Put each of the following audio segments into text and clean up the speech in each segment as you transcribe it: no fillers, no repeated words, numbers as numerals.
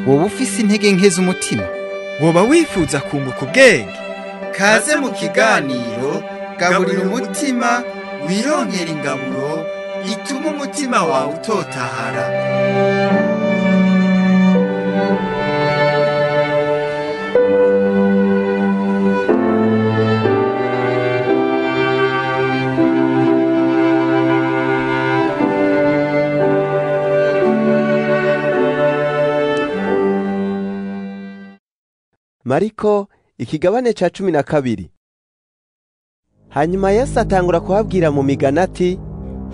woba ufise intege nke z'umutima, woba wifuza kunguka ubwenge. kaze mu kiganiro gaburira umutima wironkera ingaburo ituma umutima wawe utotahara. Mariko ikigabane ca 12. Hanyuma Yesu atangura kuhabwira mu migani ati,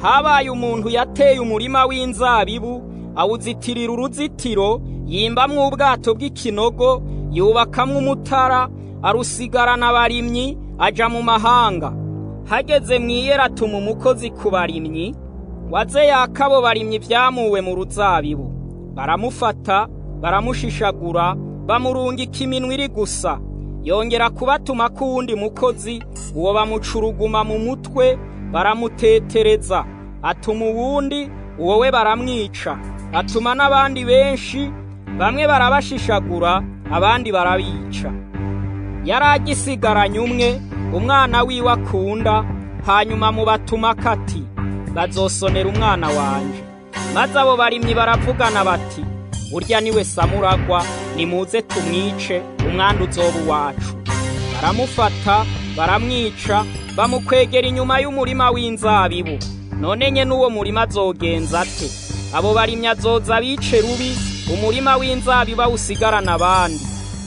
habaye umuntu yateye umurima w'inzabibu, awuzitirira uruzitiro, yimbamwo ubwato bw'ikinogo, yubakamwo umutara, arusigarana abarimyi, aja mu mahanga. Hageze mw'iyera atuma umukozi ku barimyi, waze yakabo barimyi vyamuwe mu ruzabibu. Baramufata, baramushishagura, bamurungika iminwe iri gusa. Yongera kubatuma kuwundi mukozi, uwo bamucuruguma mu mutwe, baramutetereza. Atuma uwundi, uwo we baramwica. Atuma n'abandi benshi, bamwe barabashishagura, abandi barabica. Yaragisigaranye umwe, umwana wiwe akunda, hanyuma mubatuma kati, bazosonera umwana wanje. Maze abo barimyi baravugana bati, burya niwe samuragwa, nimuze tumwice, umwandu uzoba uwacu. Baramufata, baramwica, bamukwegera inyuma y'umurima w'inzabibu. None nye n'uwo murima azogenza ate? Abo barimyi azoza bice rubi, umurima w'inzabibu awusigarana abandi.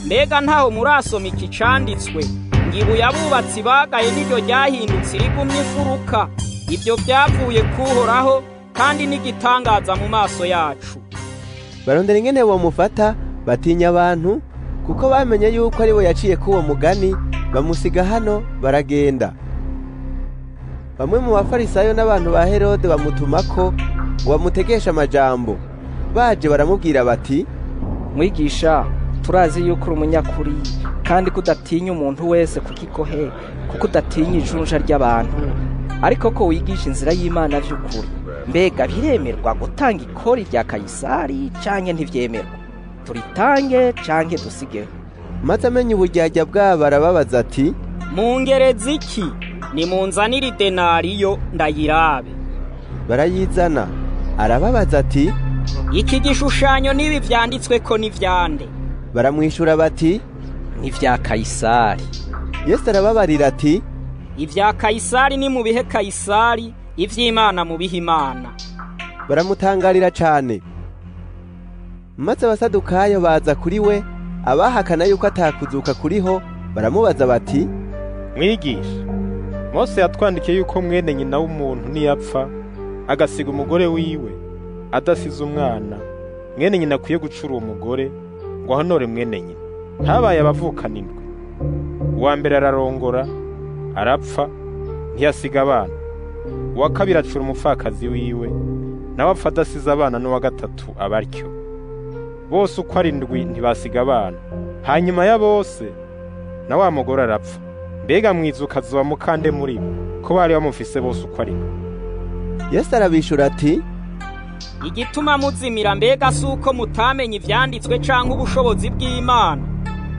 Mbega ntaho murasoma iki canditswe, ngibuye abubatsi bagaye n'iryo ryahindutse irigumye imfuruka. Ibyo byavuye kuhoraho, kandi n'igitangaza mu maso yacu. barondera ingene bomufata, batinya abantu, kuko bamenye yuko ari we yaciye kuwo mugani, bamusiga hano baragenda. Bamwe mu bafarisayo n'abantu ba Herode bamutumako ngo bamutegeshe amajambo. Baje baramubwira bati, mwigisha, turazi yuko uri umunyakuri, kandi kudatinya umuntu wese kukikohe, kuko udatinya ijunja ry'abantu, ariko ko wigisha inzira y'Imana vy'ukuri. Mbega biremerwa gutanga ikori rya Kayisari canke ntivyemerwa? Turitange canke dusigeho? maze amenye uburyarya bwabo arababaza ati, mungereza iki? Nimunzanire idenariyo ndayirabe. barayizana. Arababaza ati, iki gishushanyo n'ibi vyanditsweko n'ivyande? baramwishura bati, n'ivya Kayisari. Yesu arababarira ati, ivya Kayisari ni mubihe Kayisari, ivy'Imana mubihe Imana. baramutangarira cane. Maze abasadukayo baza kuri we, abahakana yuko atakuzuka kuriho, baramubaza bati, mwigisha, Mose yatwandikiye yuko mwene nyina w'umuntu niyapfa agasiga umugore wiwe adasize umwana, mwene nyina akwiye gucura uwo mugore ngo ahonore mwene nyina. Habaye abavukana indwi, uwa mbere ararongora arapfa, ntiyasiga abana. Uwa kabiri acura umupfakazi wiwe, nawe apfa adasize abana, n'uwa gatatu abatyo. Bose uko ari indwi ntibasiga abana. Hanyuma ya bose na wa mugore arapfa. Mbega mwizuka zoba mukande muri bo, ko bari bamufise bose uko ari? Yesu arabishura ati, igituma muzimira mbega si uko mutamenye ivyanditswe canke ubushobozi bw'Imana?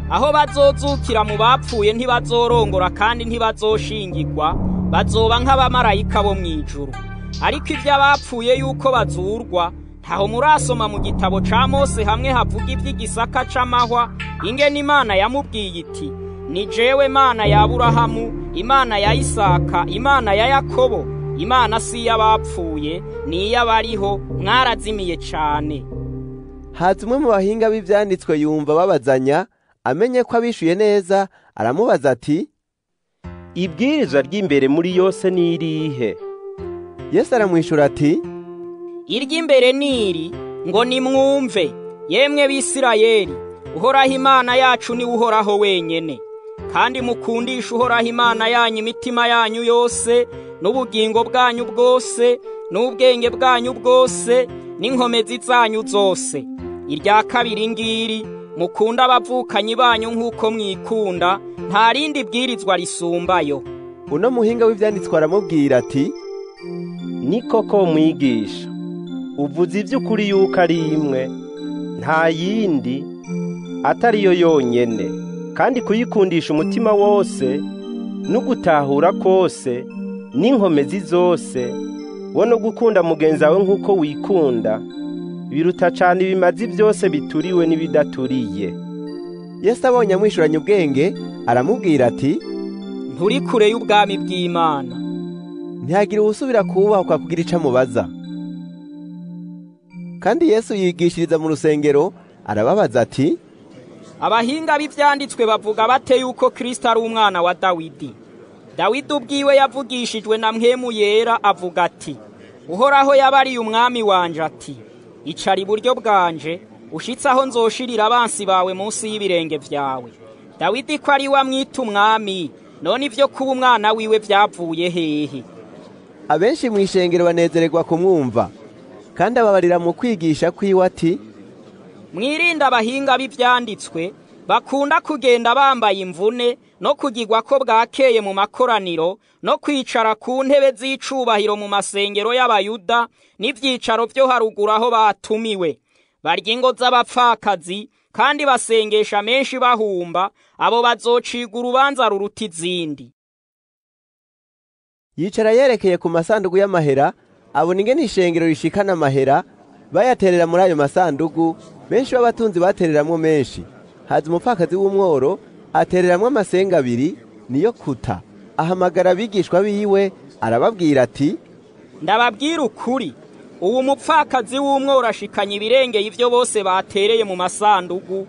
Aho bazozukira mu bapfuye ntibazorongora kandi ntibazoshingirwa, bazoba nk'abamarayika bo mw'ijuru. Ariko ivy'abapfuye yuko bazurwa, ntaho murasoma mu gitabo ca Mose hamwe havuga ivy'igisaka c'amahwa, ingene Imana yamubwiye iti, ni jewe Mana ya Aburahamu, Imana ya Isaka, Imana ya Yakobo. Imana si y'abapfuye, ni y'abariho, mwarazimiye cane. haza umwe mu bahinga b'ivyanditswe yumva babazanya, amenye ko abishuye neza, aramubaza ati, ibwirizwa ry'imbere muri yose ni irihe? Yesu aramwishura ati, iry'imbere niri, ngo nimwumve, yemwe Bisirayeli, Uhoraho Imana yacu ni Uhoraho wenyene. Kandi mukundisha Uhoraho Imana yanyu imitima yanyu yose, n'ubugingo bwanyu bwose, n'ubwenge bwanyu bwose, n'inkomezi zanyu zose. Irya kabiri ngiri, mukunda abavukanyi banyu nk'uko mwikunda, nta rindi bwirizwa risumbayo. Uno muhinga w'ivyanditswe aramubwira ati, ni koko mwigisha, uvuze ivy'ukuri yuko ari imwe, nta yindi atari yo yonyene, kandi kuyikundisha umutima wose n'ugutahura kose n'inkomezi zose, wo no gukunda mugenzi wawe nk'uko wikunda, biruta cane ibimazi byose bituriwe n'ibidaturiye. Yesu abonye amwishuranye ubwenge aramubwira ati, nturi kure y'ubwami bw'Imana. Ntihagira uwusubira kubahwa kugira ico amubaza. Kandi Yesu yigishiriza mu rusengero arababaza ati, abahinga b'ivyanditswe bavuga bate yuko Kristo ari umwana wa Dawidi? Dawidi ubwiwe yavugishijwe na mpwemu yera avuga ati, Uhoraho yabariye umwami wanje ati, icara iburyo bwanje ushitse aho nzoshirira abansi bawe munsi y'ibirenge vyawe. Dawidi ko ari we amwita umwami, none ivyo kuba umwana wiwe vyavuye hehe? Abenshi mw'ishengero banezererwa kumwumva, kandi ababarira mu kwigisha kwiwe ati, mwirinde abahinga b'ivyanditswe bakunda kugenda bambaye imvune no kugirwa ko bwakeye mu makoraniro no kwicara ku ntebe z'icubahiro mu masengero y'Abayuda n'ivyicaro vyo haruguru aho batumiwe. Barya ingo z'abapfakazi kandi basengesha menshi bahumba, abo bazociga urubanza ruruta izindi. Yicara yerekeye ku masandugu y'amahera, abona ingene ishengero rishikana amahera, bayaterera muri ayo masandugu, benshi b'abatunzi batereramwo menshi. Haza umupfakazi w'umworo atereramwo amasenga 2, niyo kuta. Ahamagara abigishwa biwe arababwira ati, ndababwira ukuri, ubu mupfakazi w'umworo ashikanye ibirengeye ivyo bose batereye mu masandugu,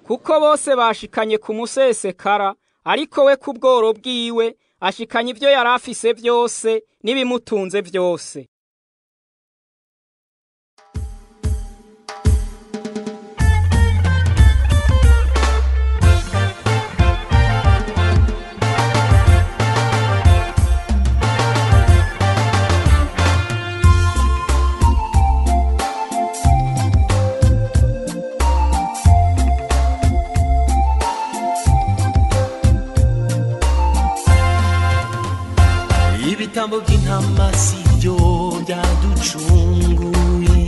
kuko bose bashikanye ku musesekara, ariko we ku bworo bwiwe ashikanye ivyo yari afise vyose n'ibimutunze vyose. Ibitambo by'intama si byo byaducunguye,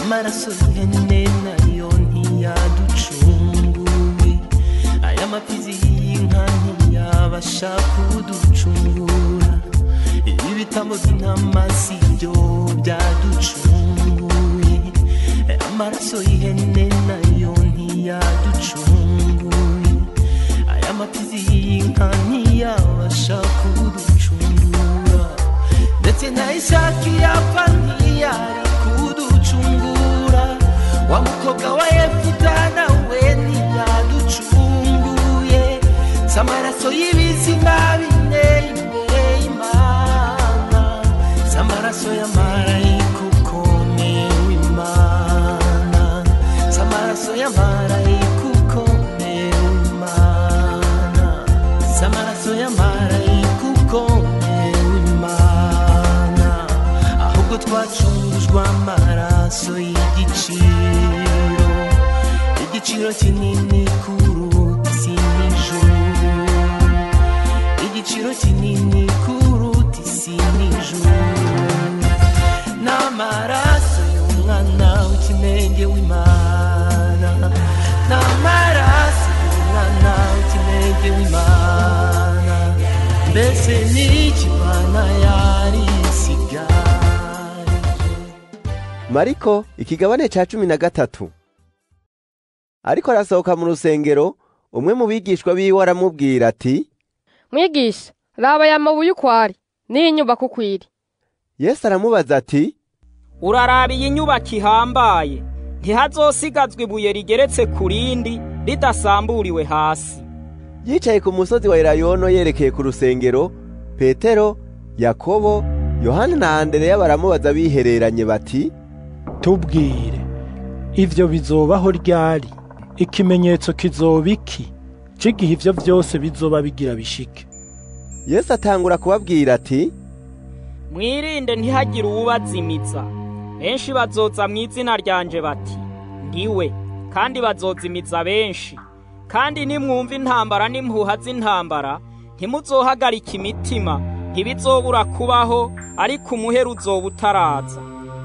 amaraso y'ihene nayo ntiyaducunguye, aya mapfizi y'inka ntiyabasha kuducungura. Ibitambo by'intama si byo byaducunguye, amaraso y'ihene nayo ntiyaducunguye, aya mapfizi y'inka ntiyabasha kuducungura. Ndetse na Isaki yapfa ntiyari kuducungura, wa mukobwa wa Yefuta nawe ntiyaducunguye, s'amaraso y'ibizima bine imbere y'Imana, s'amaraso y'amarayika ukomeye w'Imana, s'amaraso y'amarayika ukomeye w'Imana, s'amaraso y'amarayika ukomeye w'Imana, ahubwo twacungujwe amaraso y'igiciro, igiciro kinini kuruta isi n'ijuru, igiciro kinini kuruta isi n'ijuru, n'amaraso y'umwana w'ikinege w'Imana, n'amaraso y'umwana w'ikinege w'Imana, mbese n'iki Imana yari isigaje. Mariko ikigabane ca 13. Ariko arasohoka mu rusengero, umwe mu bigishwa biwe aramubwira ati, mwigisha, raba ya mabuye ukwari n'iyi nyubako ukwiri. Yesu aramubaza ati, uraraba iyi nyubako ihambaye, ntihazosigazwa ibuye rigeretse ku rindi ridasamburiwe hasi. Yicaye ku musozi wa Elayono yerekeye ku rusengero, Petero, Yakobo, Yohana na Andereya baramubaza bihereranye bati, tubwire, ivyo bizobaho ryari? Ikimenyetso kizoba iki c'igihe ivyo vyose bizoba bigira bishike? Yesu atangura kubabwira ati, mwirinde ntihagire uwubazimiza. Benshi bazoza mw'izina ryanje bati, ndiwe, kandi bazozimiza benshi. Kandi nimwumva intambara n'impuha z'intambara, ntimuzohagarika imitima, ntibizobura kubaho, ariko umuhero uzoba utaraza.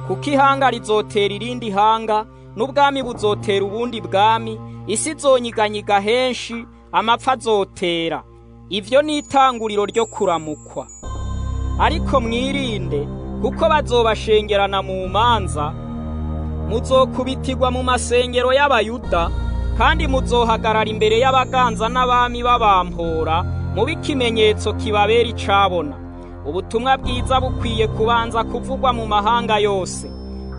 Kuko ihanga rizotera irindi hanga, n'ubwami buzotera ubundi bwami, isi izonyiganyiga henshi, amapfa azotera. Ivyo ni itanguriro ryo kuramukwa. Ariko mwirinde, kuko bazobashengerana mu manza, muzokubitirwa mu masengero y'Abayuda, kandi muzohagarara imbere y'abaganza n'abami babampora, mube ikimenyetso kibabera icabona. Ubutumwa bwiza bukwiye kubanza kuvugwa mu mahanga yose.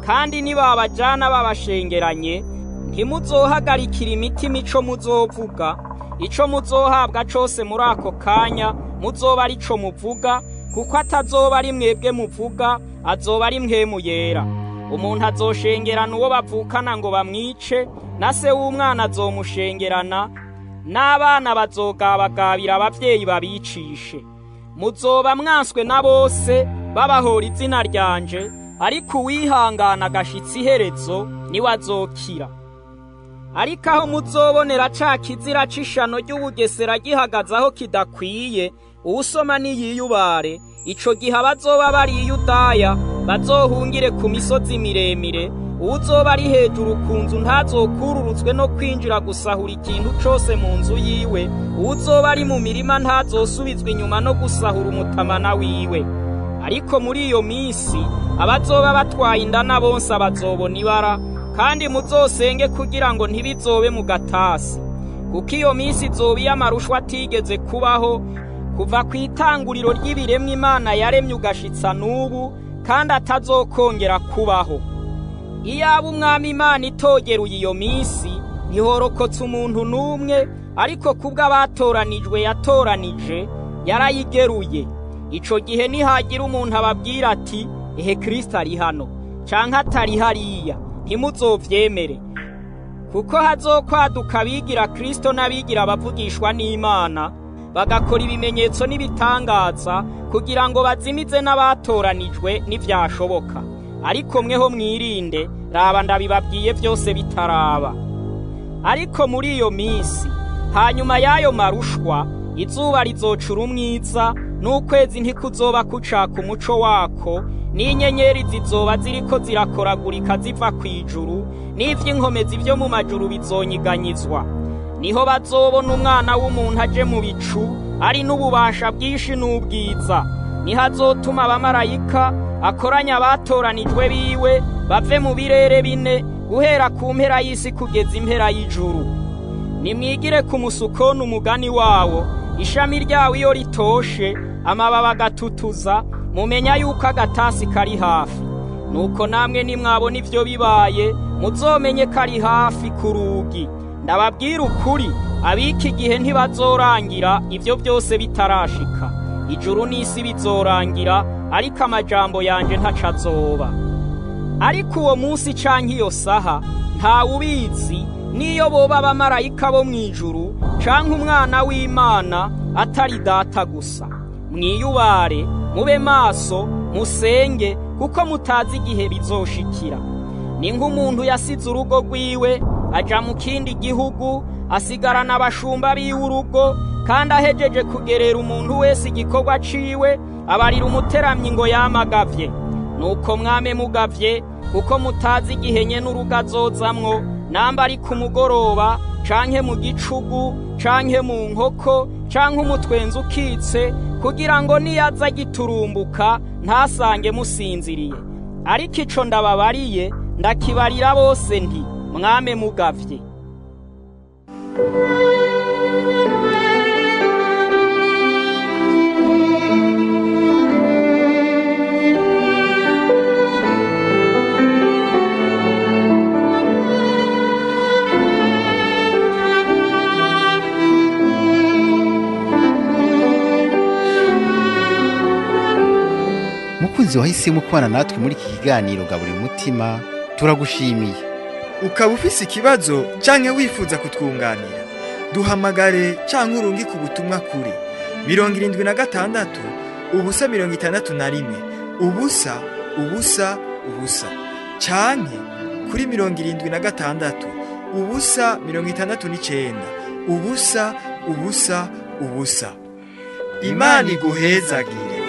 Kandi nibabajana babashengeranye, ntimuzohagarikira imitima ico muzovuga. Ico muzohabwa cose muri ako kanya, muzoba ari co muvuga, kuko atazoba ari mwebwe muvuga, azoba ari mpwemu yera. Umuntu azoshengerana uwo bavukana ngo bamwice, na se w'umwana azomushengerana, n'abana bazogabagabira abavyeyi babicishe. Muzoba mwanswe na bose babahora izina ryanje, ariko uwihangana agashitsa iherezo niwe azokira. Ariko aho muzobonera ca kizira c'ishano ry'ubugesera gihagaze aho kidakwiye, uwusoma niyiyubare, ico gihe abazoba bari i Yudaya bazohungire ku misozi miremire. Uwuzoba ari hejuru ku nzu ntazokururutswe no kwinjira gusahura ikintu cose mu nzu yiwe. Uwuzoba ari mu mirima ntazosubizwa inyuma no gusahura umutamana wiwe. Ariko muri iyo misi abazoba batwaye indana bonse bazobona ibara, kandi muzosenge kugira ngo ntibizobe mu gatasi. Kuko iyo misi izoba iy'amarushwa atigeze kubaho, kuva ku itanguriro ry'ibiremwa Imana yaremye ugashitsa n'ubu, kandi atazokongera kubaho. Iyaba umwami Imana itogeruye iyo misi, ntihorokotse umuntu n'umwe, ariko kubwo abatoranijwe yatoranije, yarayigeruye. Ico gihe nihagira umuntu ababwira ati, ehe Kristo ari hano, canke atari hariya, ntimuzovyemere. Kuko hazokwaduka abigira Kristo n'abigira abavugishwa n'Imana, bagakora ibimenyetso n'ibitangaza, kugira ngo bazimize n'abatoranijwe n'ivyashoboka. Ariko mweho mwirinde, raba ndabibabwiye byose bitaraba. Ariko muri iyo misi, hanyuma y'ayo marushwa, izuba rizocura umwiza, n'ukwezi ntikuzoba kucaka umuco wako, n'inyenyeri zizoba ziriko zirakoragurika ziva kw'ijuru, n'ivy'inkomezi vyo mu majuru bizonyiganyizwa. Niho bazobona umwana w'umuntu aje mu bicu, ari n'ububasha bwinshi n'ubwiza. Niho azotuma abamarayika akoranya abatoranijwe biwe, bave mu birere bine, guhera ku mpera y'isi kugeza impera y'ijuru. Nimwigire ku musukoni umugani wawo, ishami ryawo iyo ritoshe, amababi agatutuza, mumenya yuko agatasi kari hafi. Nuko namwe nimwabona ivyo bibaye, muzomenye ko ari hafi ku rugi. Ndababwira ukuri, ab'iki gihe ntibazorangira ivyo byose bitarashika. Ijuru n'isi bizorangira, ariko amajambo yanje ntaco azoba. Ariko uwo munsi canke iyo saha ntawubizi, niyo boba abamarayika bo mw'ijuru canke umwana w'Imana, atari Data gusa. Mwiyubare, mube maso, musenge, kuko mutazi igihe bizoshikira. Ni nk'umuntu yasize urugo rwiwe, aja mu kindi gihugu, asigarana abashumba biwe urugo, kandi ahejeje kugerera umuntu wese igikorwa ciwe, abarira umuteramyi ngo yamagavye. Nuko mwame mugavye, kuko mutazi igihe nyene urugo azozamwo, namba ari ku mugoroba, canke mu gicugu, canke mu nkoko, canke umutwenzi ukitse, kugira ngo niyaza giturumbuka ntasange musinziriye. Ariko ico ndababariye, ndakibarira bose nti, mwame mugavye. Mukunzi wahisemo kubana natwe muri iki kiganiro Gaburira Umutima, turagushimiye. Ukaba ufise ikibazo canke wifuza kutwunganira, duhamagare canke urungike ubutumwa kuri 76 ubusa 61 ubusa canke kuri 76 +69 ubusa ubusa ubusa. Imana iguhezagire.